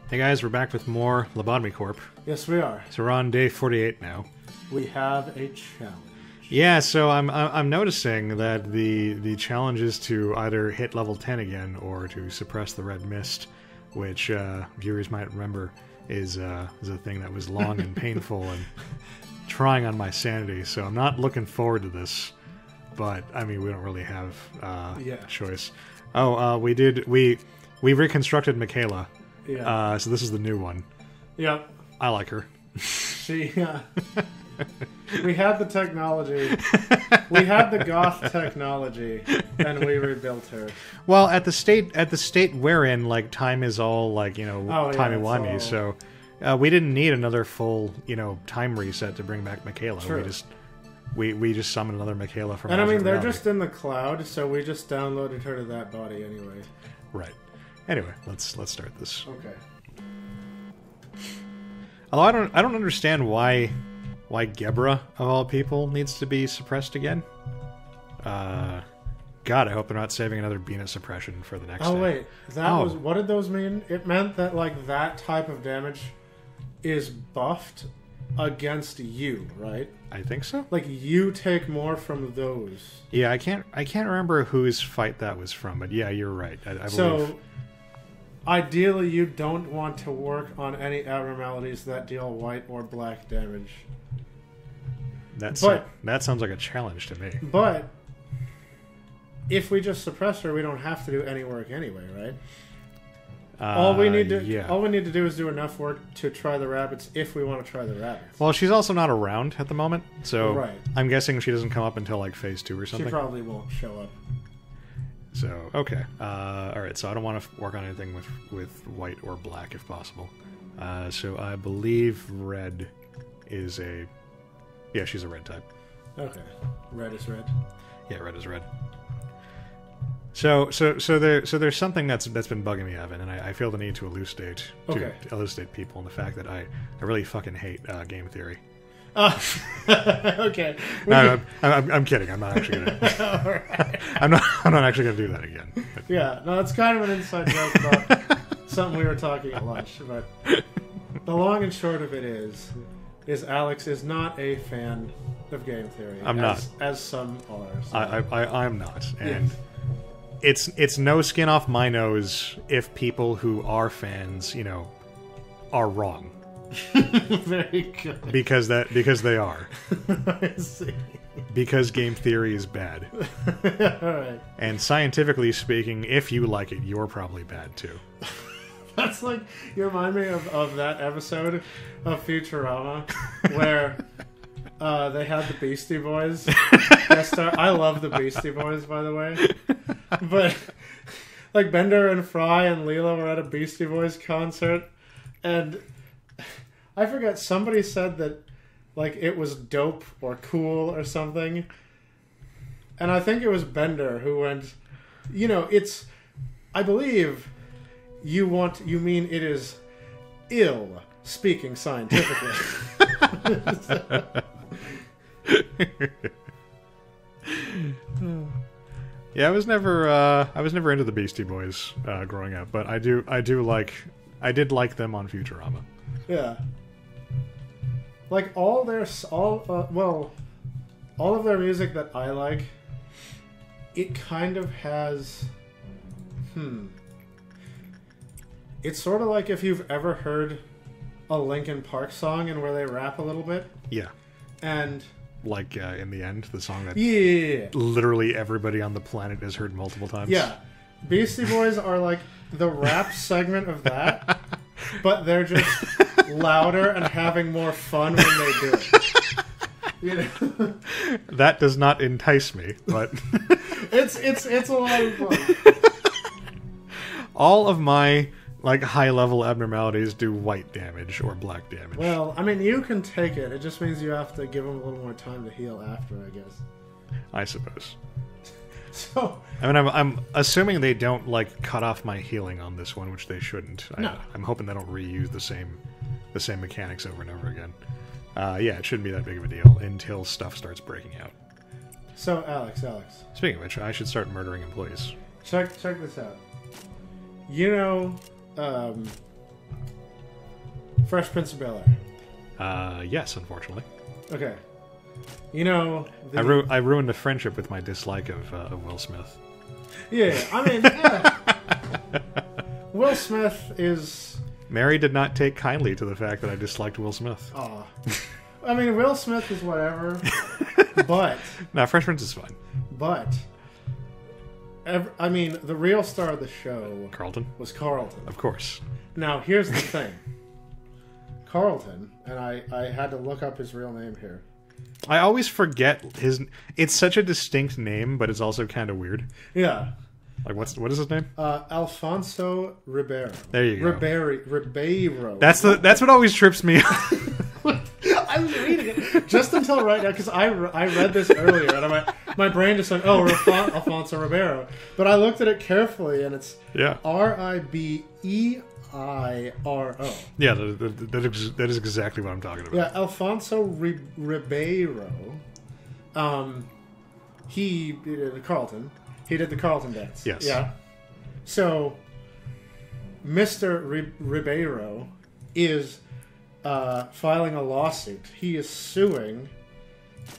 Hey guys, we're back with more Lobotomy Corp. Yes, we are. So we're on day 48 now. We have a challenge. Yeah, so I'm noticing that the challenge is to either hit level 10 again or to suppress the red mist, which viewers might remember is a thing that was long and painful and trying on my sanity. So I'm not looking forward to this, but I mean we don't really have a choice. Oh, we reconstructed Michaela. Yeah. So this is the new one. Yep. I like her. She. We had the technology. We had the goth technology, and we rebuilt her. Well, at the state we're in, like timey is all like timey-wimey. all... So we didn't need another full time reset to bring back Michaela. True. We just summoned another Michaela from. And I mean, they're reality. just in the cloud, so we just downloaded her to that body anyway. Right. Anyway, let's start this. Okay. Although I don't understand why Gebra of all people needs to be suppressed again. God, I hope they're not saving another Bina suppression for the next. Oh day. wait, was what did those mean? It meant that like that type of damage is buffed against you, right? I think so. Like you take more from those. Yeah, I can't remember whose fight that was from, but yeah, you're right. I believe. So, ideally, you don't want to work on any abnormalities that deal white or black damage. That sounds like a challenge to me. But if we just suppress her, we don't have to do any work anyway, right? All we need to do is do enough work to try the rabbits if we want to try the rabbits. Well, she's also not around at the moment, so right. I'm guessing she doesn't come up until like phase 2 or something. She probably won't show up. So okay, all right. So I don't want to work on anything with white or black if possible. So I believe red is a she's a red type. Okay, red is red. Yeah, red is red. So there's something that's been bugging me, Evan, and I feel the need to elucidate people on the fact that I really fucking hate game theory. Okay. No, I'm kidding. I'm not actually gonna. Right. I'm not actually gonna do that again. Yeah, no, it's kind of an inside joke about something we were talking at lunch. But the long and short of it is Alex is not a fan of game theory. I'm not, as some are. So. I'm not, and it's no skin off my nose if people who are fans, are wrong. Very good. Because they are. I see. Because game theory is bad. Alright. And scientifically speaking, if you like it, you're probably bad too. That's like, you remind me of that episode of Futurama where they had the Beastie Boys guest star. I love the Beastie Boys, by the way. But like Bender and Fry and Leela were at a Beastie Boys concert, and I forget, somebody said that like it was dope or cool or something. And I think it was Bender who went, it's, I believe you mean it is ill, speaking scientifically. Yeah, I was never into the Beastie Boys growing up, but I did like them on Futurama. Yeah. Like all of their music that I like, it kind of has, it's sort of like if you've ever heard a Linkin Park song and where they rap a little bit. Yeah. And like in the end, the song that literally everybody on the planet has heard multiple times. Yeah. Beastie Boys are like the rap segment of that, but they're just louder and having more fun when they do it. That does not entice me, but it's a lot of fun. All of my high level abnormalities do white damage or black damage. Well, I mean, you can take it. It just means you have to give them a little more time to heal after, I guess. I suppose. So, I mean, I'm assuming they don't cut off my healing on this one, which they shouldn't. No. I'm hoping they don't reuse the same mechanics over and over again. Yeah, it shouldn't be that big of a deal until stuff starts breaking out. So, Alex. Speaking of which, I should start murdering employees. Check this out. Fresh Prince of Bel-Air. Yes, unfortunately. Okay. You know... I ruined a friendship with my dislike of Will Smith. Yeah, I mean, yeah. Will Smith is... Mary did not take kindly to the fact that I disliked Will Smith. Aw. I mean, Will Smith is whatever, but... No, Fresh Prince is fine. But... I mean, the real star of the show... Carlton? Was Carlton. Of course. Now, here's the thing. Carlton, and I had to look up his real name here. I always forget his... It's such a distinct name, but it's also kind of weird. Yeah. Like, what is his name? Alfonso Ribeiro. There you go. Ribeiro. That's what always trips me up. I was reading it just until right now, because I read this earlier, and my brain just went, oh, Alfonso Ribeiro. But I looked at it carefully, and it's Ribeiro. Yeah, that is exactly what I'm talking about. Yeah, Alfonso Ribeiro. He did Carlton. He did the Carlton dance. Yes. Yeah. So, Mr. Ribeiro is filing a lawsuit. He is suing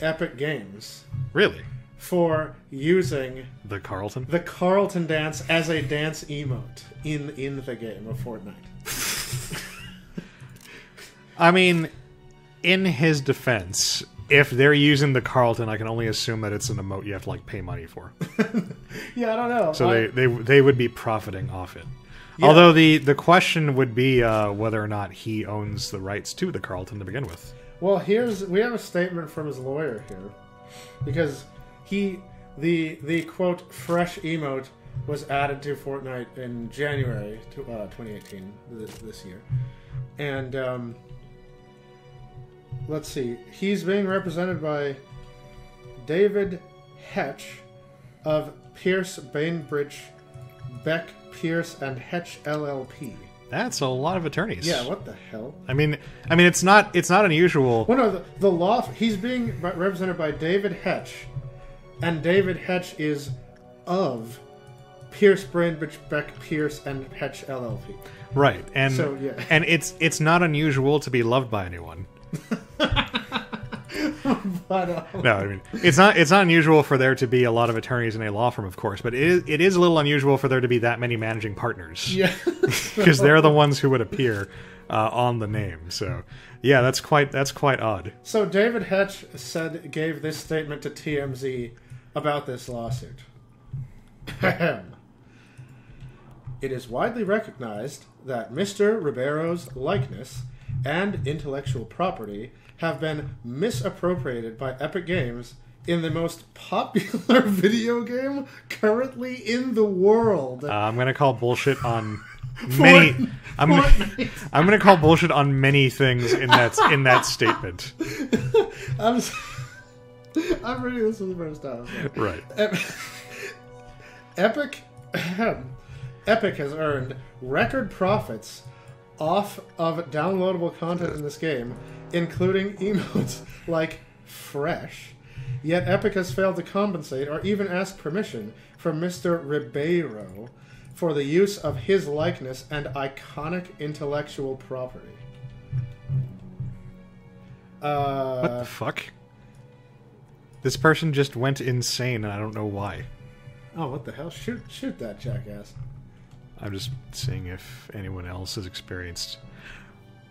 Epic Games. Really? For using the Carlton dance as a dance emote in the game of Fortnite. I mean, in his defense, if they're using the Carlton, I can only assume that it's an emote you have to pay money for. Yeah, I don't know. So they would be profiting off it. Yeah. Although the question would be whether or not he owns the rights to the Carlton to begin with. Well, we have a statement from his lawyer here, because the quote fresh emote was added to Fortnite in January 2018 this year, and let's see, he's being represented by David Hetch of Pierce Bainbridge Beck Pierce and Hetch LLP. That's a lot of attorneys. Yeah, what the hell? I mean, it's not unusual. Well, no, the law. He's being represented by David Hetch, and David Hetch is of Pierce Bainbridge Beck Pierce and Hetch LLP. Right, and so, yeah. And it's not unusual to be loved by anyone. But, no, I mean it's not unusual for there to be a lot of attorneys in a law firm, of course, but it is a little unusual for there to be that many managing partners. Yeah, because they're the ones who would appear on the name. So yeah, that's quite odd. So David Hetch gave this statement to TMZ about this lawsuit. It is widely recognized that Mr. Ribeiro's likeness and intellectual property have been misappropriated by Epic Games in the most popular video game currently in the world. I'm going to call bullshit on many. I'm going to call bullshit on many things in that statement. I'm reading this for the first time. So. Right. Epic has earned record profits off of downloadable content in this game, including emotes like Fresh. Yet Epic has failed to compensate or even ask permission from Mr. Ribeiro for the use of his likeness and iconic intellectual property. What the fuck? This person just went insane, and I don't know why. Oh, what the hell? Shoot that jackass. I'm just seeing if anyone else has experienced...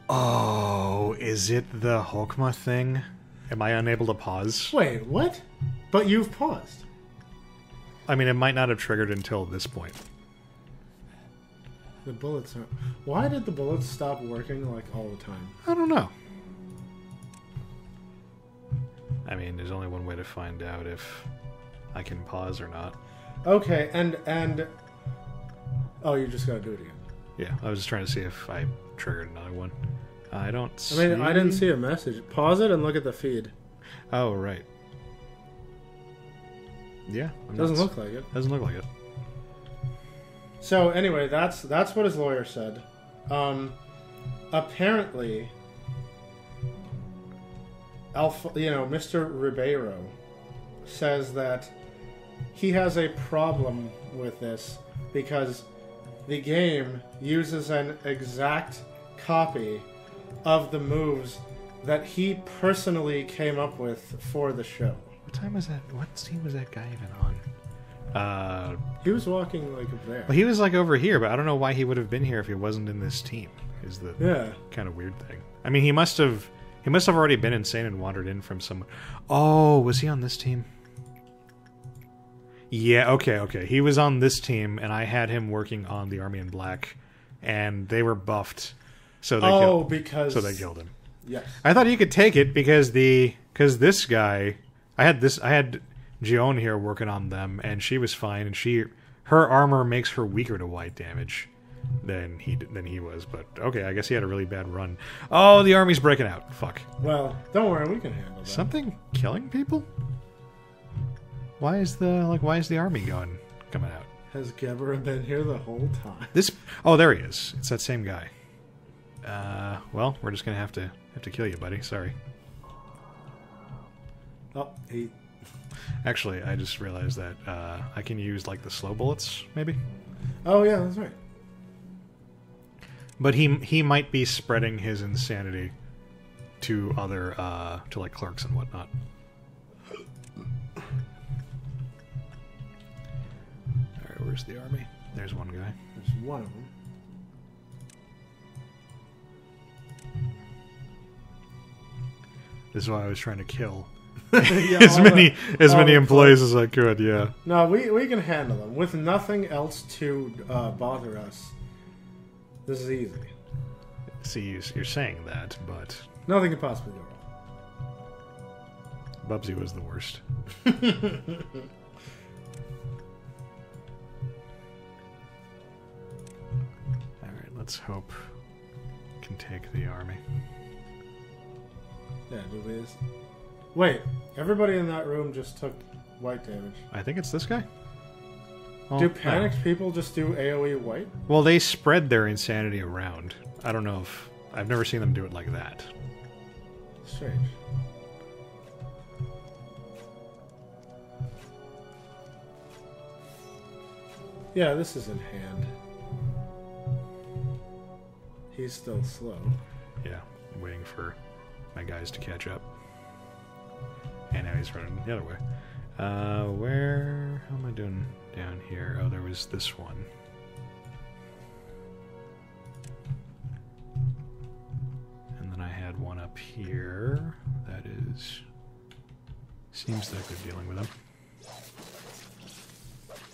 Oh, is it the Hokma thing? Am I unable to pause? Wait, what? But you've paused. I mean, it might not have triggered until this point. The bullets are... Why did the bullets stop working, all the time? I don't know. I mean, there's only one way to find out if I can pause or not. Okay, and... Oh, you just gotta do it again. Yeah, I was just trying to see if I triggered another one. I don't see... I mean, I didn't see a message. Pause it and look at the feed. Oh, right. Yeah. Doesn't look like it. Doesn't look like it. So, anyway, that's what his lawyer said. Apparently... Mr. Ribeiro says that he has a problem with this because the game uses an exact copy of the moves that he personally came up with for the show. What time was that? What team was that guy even on? He was walking like up there. Well, he was like over here, but I don't know why he would have been here if he wasn't in this team. Is the kind of weird thing. I mean, he must have already been insane and wandered in from some. Oh, was he on this team? Yeah. Okay. He was on this team, and I had him working on the Army in Black, and they were buffed, so they killed him. Yes. I thought you could take it because this guy, I had Gion here working on them, and she was fine, and her armor makes her weaker to white damage than he was. But okay, I guess he had a really bad run. Oh, the army's breaking out. Fuck. Well, don't worry, we can handle that. Something killing people? Why is the army coming out? Has Gebera been here the whole time? There he is. It's that same guy. Well, we're just gonna have to kill you, buddy. Sorry. Oh, he. Actually, I just realized that I can use like the slow bullets, maybe. Oh yeah, that's right. But he might be spreading his insanity to other to like clerks and whatnot. Alright, where's the army? There's one guy. There's one of them. This is why I was trying to kill Yeah, as many the employees as I could. Yeah. No, we can handle them with nothing else to bother us. This is easy. See, you're saying that, but Nothing could possibly go wrong. Bubsy was the worst. Alright, let's hope we can take the army. Yeah, wait, everybody in that room just took white damage. I think it's this guy. Oh, Do panicked people just do AoE white? Well, they spread their insanity around. I don't know if... I've never seen them do it like that. Strange. Yeah, this is in hand. He's still slow. Yeah, I'm waiting for my guys to catch up. And now he's running the other way. How am I doing down here? Oh, there was this one. And then I had one up here. That seems like they're dealing with him.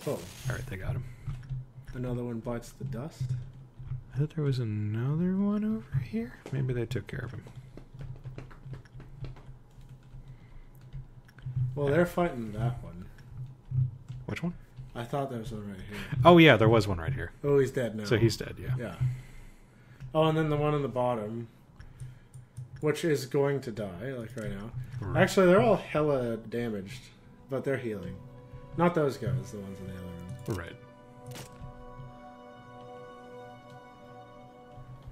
Oh. Alright, they got him. Another one bites the dust. I thought there was another one over here. Maybe they took care of him. Well, they're fighting that one. Which one? I thought there was one right here. Oh, yeah, there was one right here. Oh, he's dead now. So he's dead, yeah. Yeah. Oh, and then the one on the bottom, which is going to die, like right now. Right. Actually, they're all hella damaged, but they're healing. Not those guys, the ones in the other room. Right.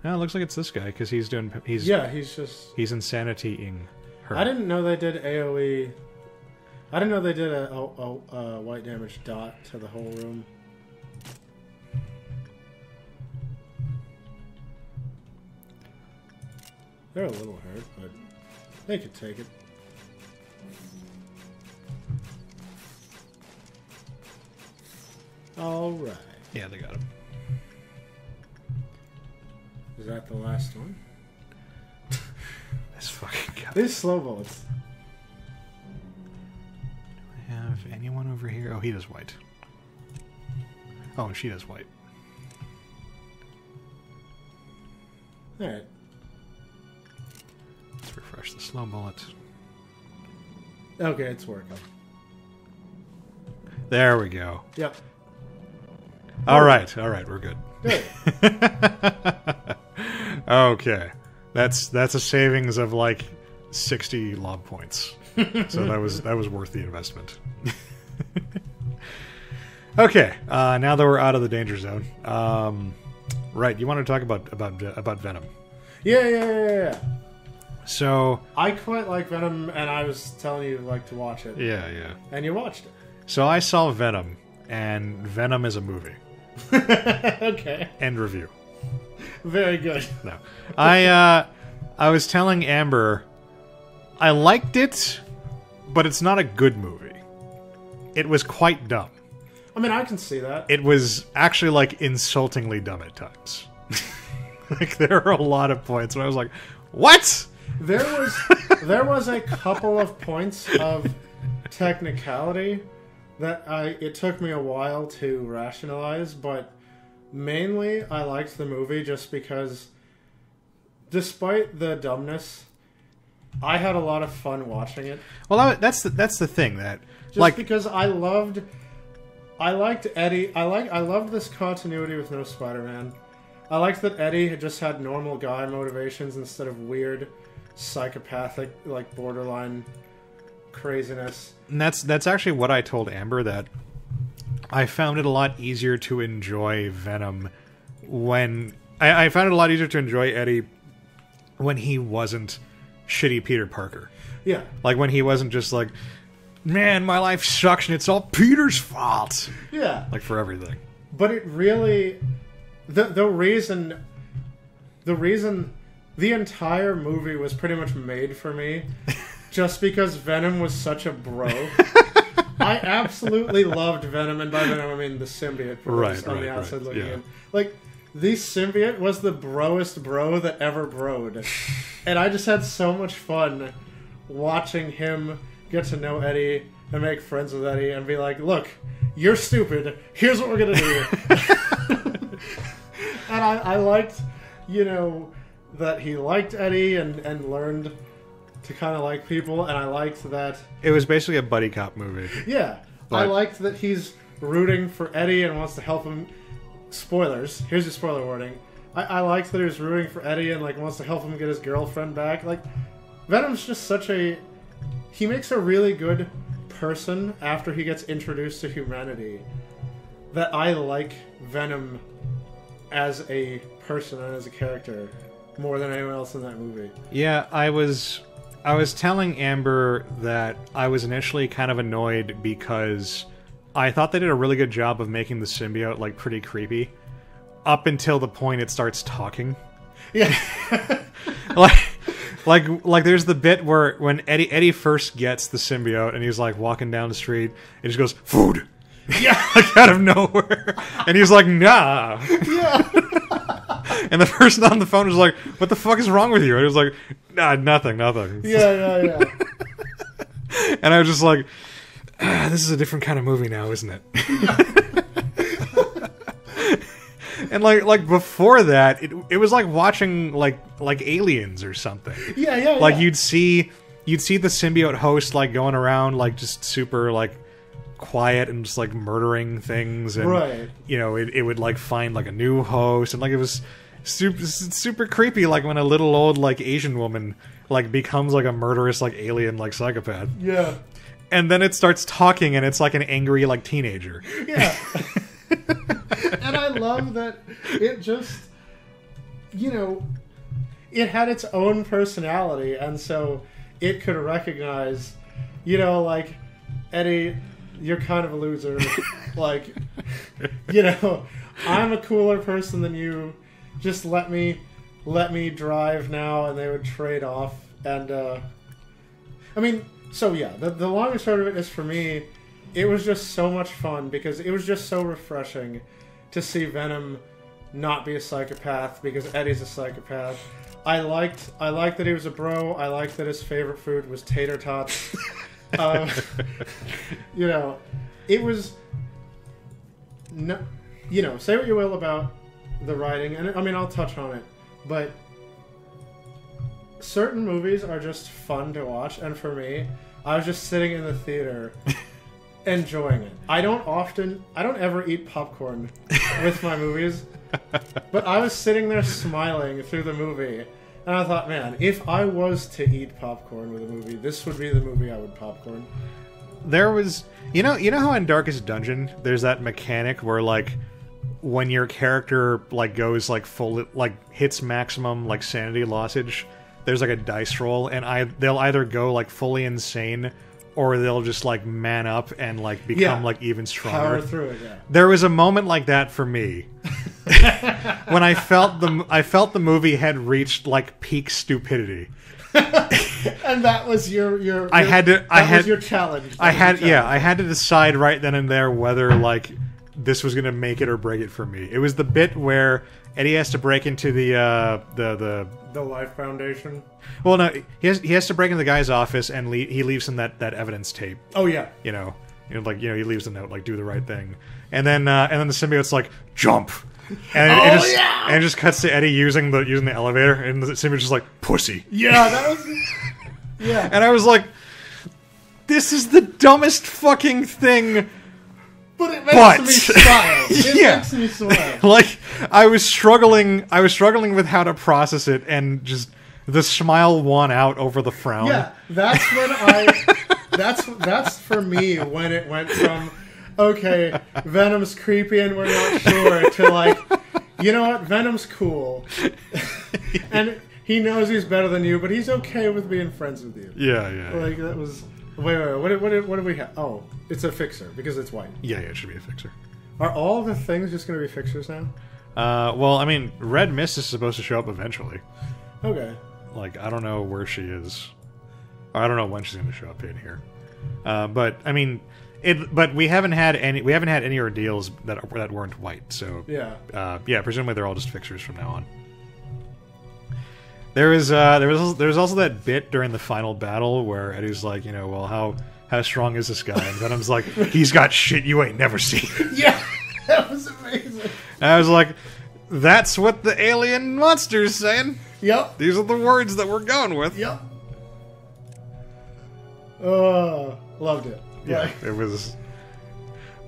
No, it looks like it's this guy, because he's insanitying her. I didn't know they did AoE. I didn't know they did a white damage dot to the whole room. They're a little hurt, but they could take it. Alright. Yeah, they got him. Is that the last one? This fucking guy. These slow bullets. Do I have anyone over here? Oh, he does white. Oh, and she does white. Alright. Let's refresh the slow bullet. Okay, it's working. There we go. Yep. All right, we're good. Good. Okay, that's a savings of like 60 lob points. So that was worth the investment. Okay, now that we're out of the danger zone, right? You want to talk about Venom? Yeah. So I quite like Venom, and I was telling you like to watch it. yeah. And you watched it. So I saw Venom, and Venom is a movie. Okay. End review. Very good. No, I I was telling Amber, I liked it, but it's not a good movie. It was quite dumb. I mean, I can see that. It was actually, like, insultingly dumb at times. Like, there are a lot of points where I was like, what? There was a couple of points of technicality that it took me a while to rationalize, but mainly I liked the movie just because, despite the dumbness, I had a lot of fun watching it. Well, that's the thing that Just like because I liked Eddie. I loved this continuity with no Spider-Man. I liked that Eddie had just had normal guy motivations instead of weird, psychopathic, like borderline craziness. And that's actually what I told Amber, that I found it a lot easier to enjoy Venom when I found it a lot easier to enjoy Eddie when he wasn't shitty Peter Parker. Yeah. Like when he wasn't just like, man, my life sucks and it's all Peter's fault. Yeah. Like for everything. But it really, the reason the entire movie was pretty much made for me just because Venom was such a bro. I absolutely loved Venom, and by Venom I mean the symbiote on the outside looking in. Like, the symbiote was the broest bro that ever broed. And I just had so much fun watching him get to know Eddie and make friends with Eddie and be like, look, you're stupid. Here's what we're going to do. And I liked, that he liked Eddie and learned to kind of like people. And I liked that... It was basically a buddy cop movie. Yeah. I liked that he's rooting for Eddie and wants to help him. Spoilers. Here's your spoiler warning. I liked that he was rooting for Eddie and wants to help him get his girlfriend back. Like, Venom's just such a... He makes a really good person after he gets introduced to humanity. That I like Venom as a person and as a character more than anyone else in that movie. Yeah, I was telling Amber that I was initially kind of annoyed because I thought they did a really good job of making the symbiote pretty creepy up until the point it starts talking. Yeah. like there's the bit where when Eddie first gets the symbiote and he's walking down the street, it just goes, food. Yeah. Out of nowhere. And he's like, nah. Yeah. And the person on the phone was like, what the fuck is wrong with you? And he was like, nah, nothing. Yeah. And I was just like, this is a different kind of movie now, isn't it? And like before that, it was like watching like Aliens or something. Yeah. Like you'd see the symbiote host going around just super quiet and just murdering things, and right. It would find a new host, and it was super creepy, when a little old Asian woman becomes a murderous alien psychopath. Yeah. And then it starts talking, and it's an angry teenager. Yeah. And I love that it just, it had its own personality, and so it could recognize, Eddie, you're kind of a loser. I'm a cooler person than you. Just let me drive now, and they would trade off. And, so yeah, the long and short of it is, for me, it was just so much fun because it was just so refreshing to see Venom not be a psychopath because Eddie's a psychopath. I liked that he was a bro. I liked that his favorite food was tater tots. It was no, say what you will about the writing, and I'll touch on it, but certain movies are just fun to watch, and for me, I was just sitting in the theater enjoying it. I don't ever eat popcorn with my movies, but I was sitting there smiling through the movie, and I thought, man, if I was to eat popcorn with a movie, this would be the movie I would popcorn. There was, you know how in Darkest Dungeon, there's that mechanic where when your character goes full hits maximum sanity lossage, there's a dice roll, and they'll either go fully insane, or they'll just man up and become even stronger. Power through it. Yeah. There was a moment like that for me, when I felt the movie had reached like peak stupidity. And that was your your challenge. I had to decide right then and there whether like this was gonna make it or break it for me. It was the bit where Eddie has to break into the Life Foundation. Well, no, he has to break into the guy's office and he leaves him that evidence tape. Oh yeah, he leaves a note like do the right thing, and then the symbiote's like jump, and it just cuts to Eddie using the elevator, and the symbiote's just like pussy. Yeah, that was yeah. And I was like, this is the dumbest fucking thing. But it makes me smile. It makes me smile. Like I was struggling with how to process it, and just the smile won out over the frown. Yeah, that's when that's for me when it went from okay, Venom's creepy and we're not sure to like, you know what, Venom's cool, and he knows he's better than you, but he's okay with being friends with you. Yeah. Like that was. Wait. What do we have? Oh, it's a fixer because it's white. Yeah, it should be a fixer. Are all the things just going to be fixers now? Well, I mean, Red Mist is supposed to show up eventually. Okay. Like, I don't know where she is. I don't know when she's going to show up in here. But I mean, But we haven't had any ordeals that weren't white. So yeah. Presumably they're all just fixtures from now on. There was also that bit during the final battle where Eddie's like, well, how strong is this guy? And Venom's like, he's got shit you ain't never seen. Yeah, that was amazing. And I was like, that's what the alien monster's saying. Yep. These are the words that we're going with. Yep. Oh, loved it. Yeah, it was.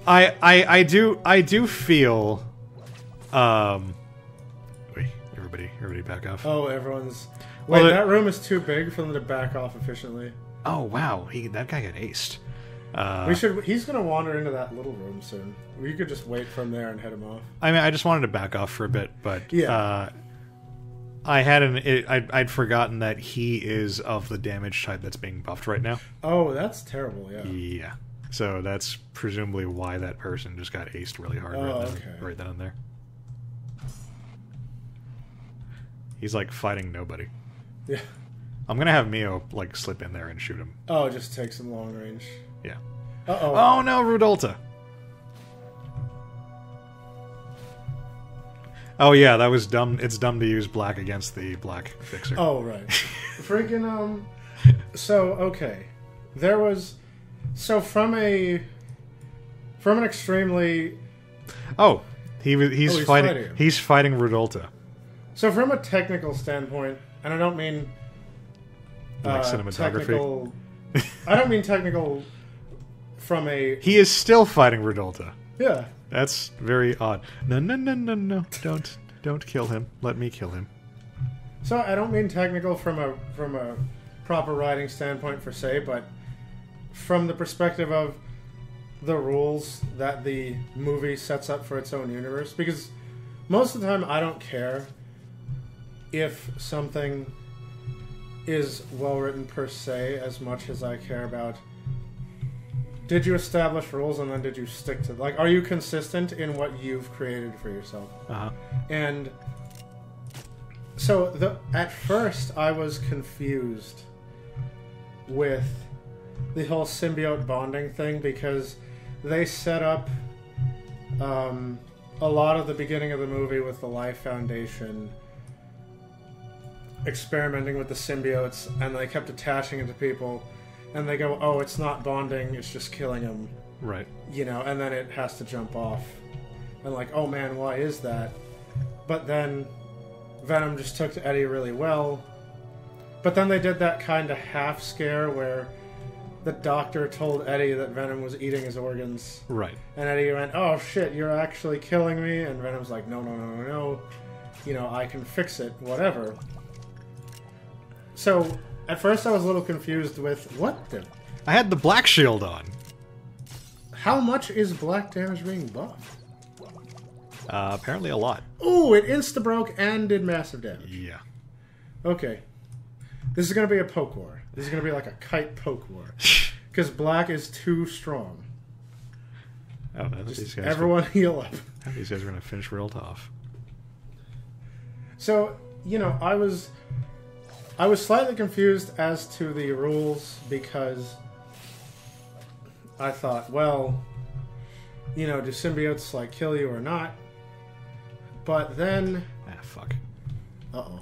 I do feel. Wait, everybody, back off. Oh, everyone's. Wait, that room is too big for them to back off efficiently. Oh wow, that guy got aced. He's gonna wander into that little room soon. We could just wait from there and head him off. I mean, I just wanted to back off for a bit, but yeah. I'd forgotten that he is of the damage type that's being buffed right now. Oh, that's terrible. Yeah. Yeah. So that's presumably why that person just got aced really hard right then and there. He's like fighting nobody. Yeah. I'm gonna have Mio like slip in there and shoot him. Oh, just take some long range. Yeah. Uh-oh. Oh no, Rudolta. Oh yeah, that was dumb. It's dumb to use black against the black fixer. Oh right. Freaking So okay, there was from an extremely. Oh, he's fighting. He's fighting Rudolta. So from a technical standpoint, and I don't mean like cinematography. I don't mean technical from a. He is still fighting Rudolta. Yeah. That's very odd. No. Don't kill him. Let me kill him. So I don't mean technical from a proper writing standpoint per se, but from the perspective of the rules that the movie sets up for its own universe. Because most of the time I don't care if something is well written per se as much as I care about did you establish rules and then did you stick to like are you consistent in what you've created for yourself? Uh-huh. And so at first I was confused with the whole symbiote bonding thing because they set up a lot of the beginning of the movie with the Life Foundation experimenting with the symbiotes, and they kept attaching it to people, and they go, oh, it's not bonding, it's just killing them. Right. And then it has to jump off. And like, oh man, why is that? But then Venom just took to Eddie really well. But then they did that kind of half scare where the doctor told Eddie that Venom was eating his organs. Right. And Eddie went, oh shit, you're actually killing me? And Venom's like, no. I can fix it, whatever. So, at first I was a little confused with, what the... I had the black shield on. How much is black damage being buffed? Apparently a lot. Ooh, it insta-broke and did massive damage. Yeah. Okay. This is going to be a poke war. This is going to be like a kite poke war. Because black is too strong. Oh, these guys everyone heal up. These guys are going to finish Rilt off. So, I was slightly confused as to the rules because I thought, well, do symbiotes like kill you or not? But then, fuck. uh-oh.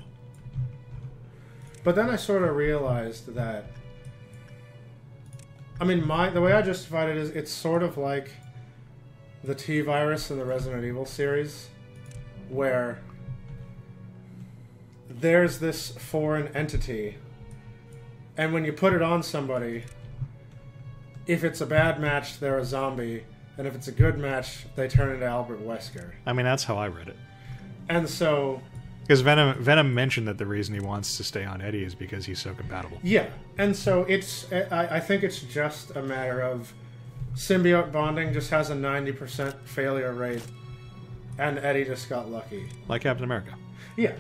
But then I sort of realized that, I mean, the way I justified it is it's sort of like the T-virus in the Resident Evil series, where there's this foreign entity, and when you put it on somebody, if it's a bad match, they're a zombie, and if it's a good match, they turn into Albert Wesker. I mean, that's how I read it. And so... Because Venom mentioned that the reason he wants to stay on Eddie is because he's so compatible. Yeah, and so I think it's just a matter of symbiote bonding just has a 90% failure rate, and Eddie just got lucky. Like Captain America. Yeah.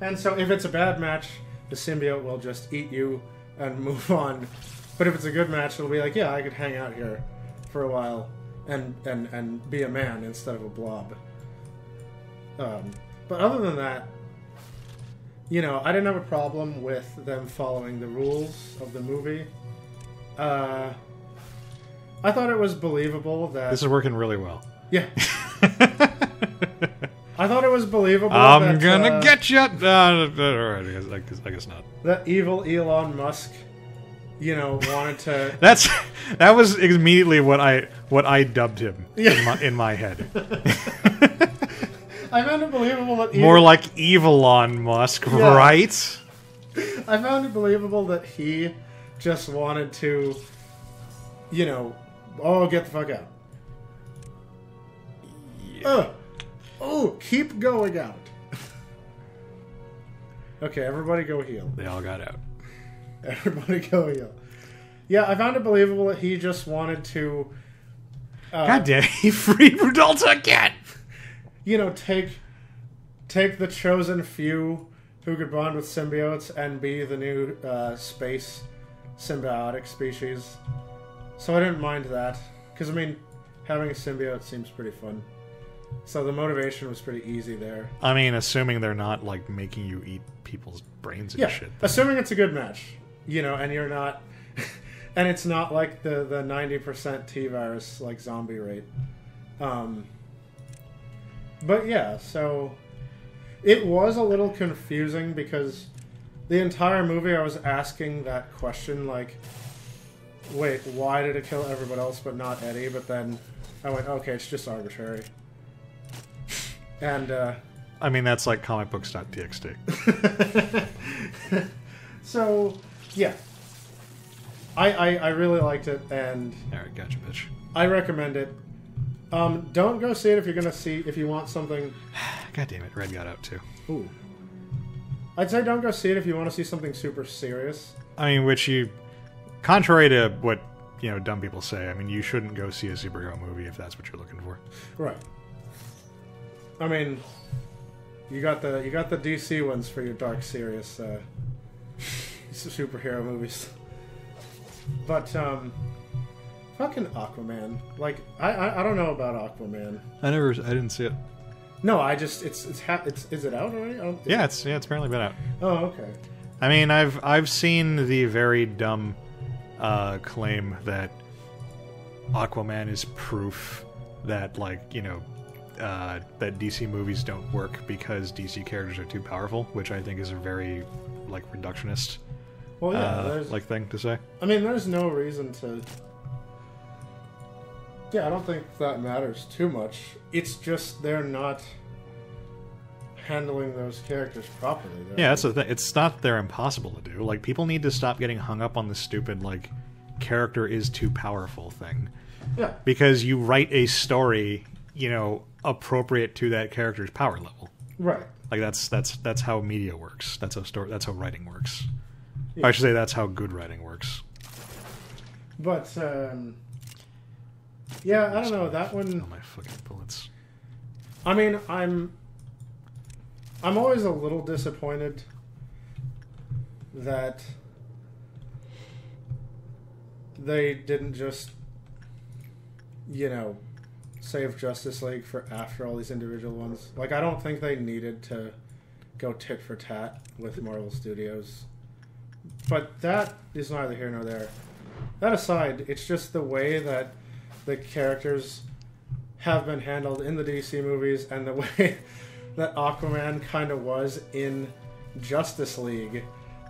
And so if it's a bad match, the symbiote will just eat you and move on. But if it's a good match, it'll be like, yeah, I could hang out here for a while and be a man instead of a blob. But other than that, I didn't have a problem with them following the rules of the movie. I thought it was believable that... This is working really well. Yeah. I thought it was believable I'm gonna get you! Alright, I guess not. That evil Elon Musk, wanted to... That was immediately what I dubbed him in my head. I found it believable that... More like Evilon Musk, yeah. Right? I found it believable that he just wanted to, get the fuck out. Yeah. Keep going out. Okay, everybody go heal. They all got out. Everybody go heal. Yeah, I found it believable that he just wanted to... God damn, he freed Rudolta again! Take the chosen few who could bond with symbiotes and be the new space symbiotic species. So I didn't mind that. Because, having a symbiote seems pretty fun. So the motivation was pretty easy there. Assuming they're not, making you eat people's brains and shit. Assuming it's a good match. And you're not... and it's not like the 90% T-virus, zombie rate. But yeah, so... It was a little confusing because the entire movie I was asking that question, wait, why did it kill everyone else but not Eddie? But then I went, okay, it's just arbitrary. And, that's like comicbooks.txt. So, yeah. I really liked it, and... Alright, gotcha, bitch. I recommend it. Don't go see it if you want something... God damn it, Red got out too. Ooh. I'd say don't go see it if you want to see something super serious. Contrary to what, dumb people say, you shouldn't go see a superhero movie if that's what you're looking for. Right. You got the DC ones for your dark, serious superhero movies. But, fucking Aquaman. I don't know about Aquaman. I didn't see it. No, is it out already? It's apparently been out. Oh, okay. I've seen the very dumb claim that Aquaman is proof that that DC movies don't work because DC characters are too powerful, which I think is a very reductionist thing to say. There's no reason to... Yeah, I don't think that matters too much. It's just they're not handling those characters properly. Yeah, that's the thing. It's not they're impossible to do. People need to stop getting hung up on the stupid, character is too powerful thing. Yeah. Because you write a story, appropriate to that character's power level. Right. That's how media works. That's how writing works. Yeah. I should say that's how good writing works. But, yeah, I don't know, that one... Oh, my fucking bullets. I'm always a little disappointed that they didn't just, save Justice League for after all these individual ones. I don't think they needed to go tit for tat with Marvel Studios. But that is neither here nor there. That aside, it's just the way that the characters have been handled in the DC movies and the way that Aquaman kind of was in Justice League.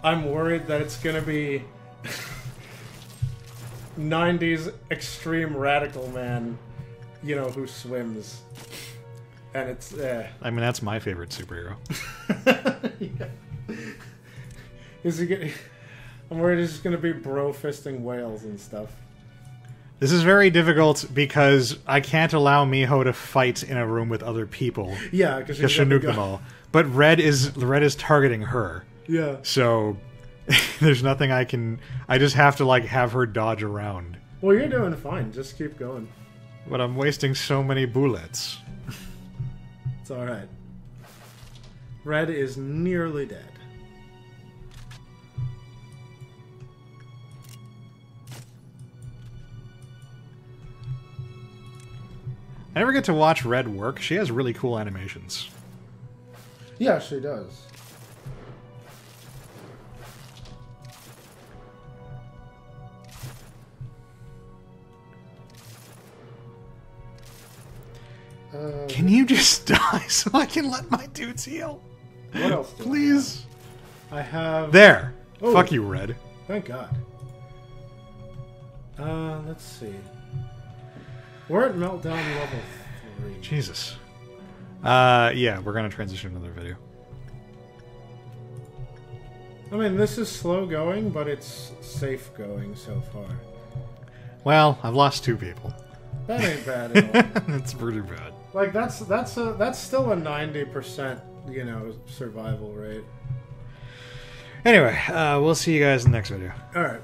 I'm worried that it's going to be 90s extreme radical man, you know, who swims. And it's... I mean, that's my favorite superhero. Yeah. Is he getting... I'm worried he's going to be bro-fisting whales and stuff. This is very difficult because I can't allow Miho to fight in a room with other people. Yeah, because she'll nuke them all. But Red is targeting her. Yeah. So there's nothing I can... I just have to, like, have her dodge around. Well, you're doing fine. Just keep going. But I'm wasting so many bullets. It's alright. Red is nearly dead. I never get to watch Red work. She has really cool animations. Yeah, she does. Can you just die so I can let my dudes heal? What else? Please. I have... There. Oh, fuck you, Red. Thank God. Let's see. We're at Meltdown level 3. Jesus. Yeah, we're gonna transition to another video. I mean, this is slow going, but it's safe going so far. Well, I've lost 2 people. That ain't bad at all. It's pretty bad. Like, that's still a 90%, you know, survival rate. Anyway, we'll see you guys in the next video. Alright.